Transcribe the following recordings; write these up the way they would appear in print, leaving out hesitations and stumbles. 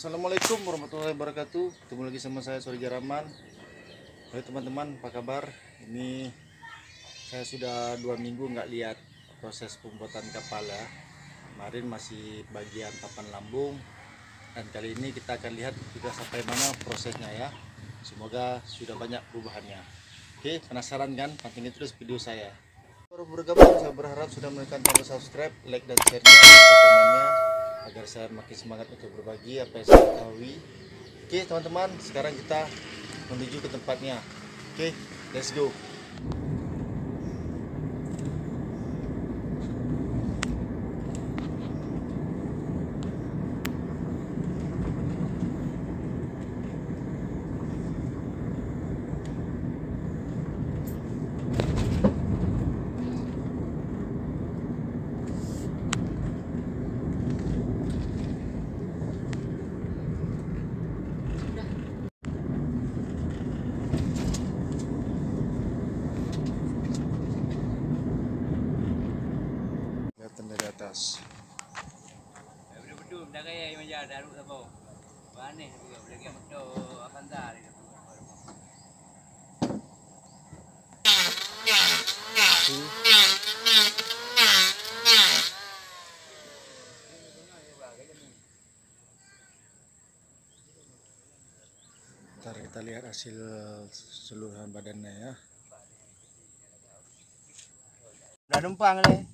Assalamualaikum warahmatullahi wabarakatuh. Ketemu lagi sama saya Sori Jaraman. Halo teman-teman, apa kabar? Ini saya sudah 2 minggu nggak lihat proses pembuatan kapal ya. Kemarin masih bagian papan lambung, dan kali ini kita akan lihat sudah sampai mana prosesnya ya. Semoga sudah banyak perubahannya. Oke, penasaran kan? Pantengin terus video saya. Baru bergabung, saya berharap sudah menekan tombol subscribe, like dan share-nya, serta komennya, agar saya makin semangat untuk berbagi apa yang saya ketahui. Oke teman-teman, sekarang kita menuju ke tempatnya. Oke, let's go. Kelihatan dari atas. Betul-betul dah kaya yang menjadi daruk apa. Mana juga boleh ke motor akan dah. Ntar kita lihat hasil seluruhan badannya ya. Udah numpang leh.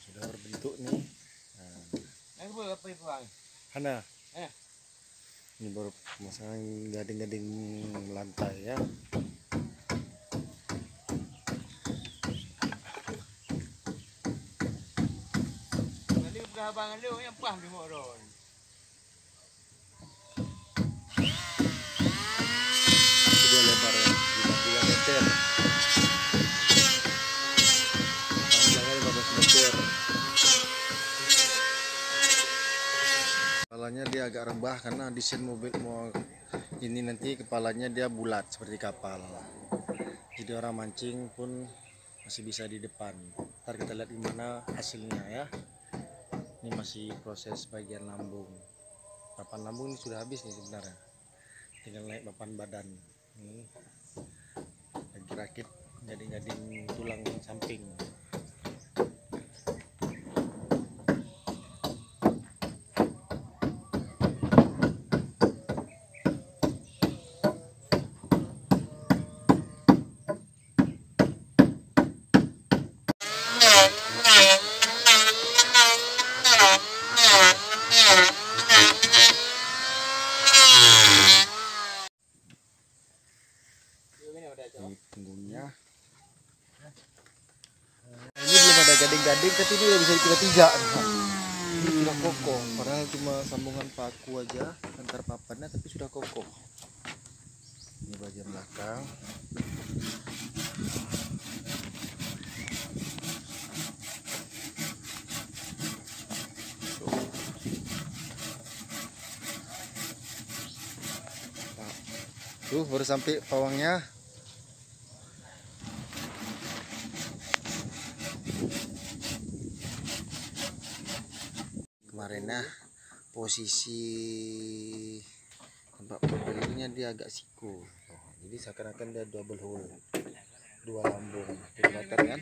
Sudah berbentuk nih. Apa itu bang? Hana. Ini baru pemasangan gading-gading lantai ya. Nanti udah abang lu yang pah di motor. Sudah lebar ya, 15 meter. Panjangnya 15 meter. Kepalanya dia agak rebah karena desain mobil ini nanti kepalanya dia bulat seperti kapal. Jadi orang mancing pun masih bisa di depan. Ntar kita lihat gimana hasilnya ya. Ini masih proses bagian lambung. Papan lambung ini sudah habis nih sebenarnya. Tinggal naik papan badan. Ini lagi rakit gading-gading tulang samping. Ini punggungnya. Ini belum ada gading-gading, tapi ini udah bisa dikira 3 nih. Ini sudah kokoh, padahal cuma sambungan paku aja antar papannya, tapi sudah kokoh. Ini bagian belakang. Tuh baru sampai pawangnya. Kemarinnya posisi tempat mobilnya dia agak siku, jadi seakan-akan dia double hole, 2 lambung. Kelihatan kan?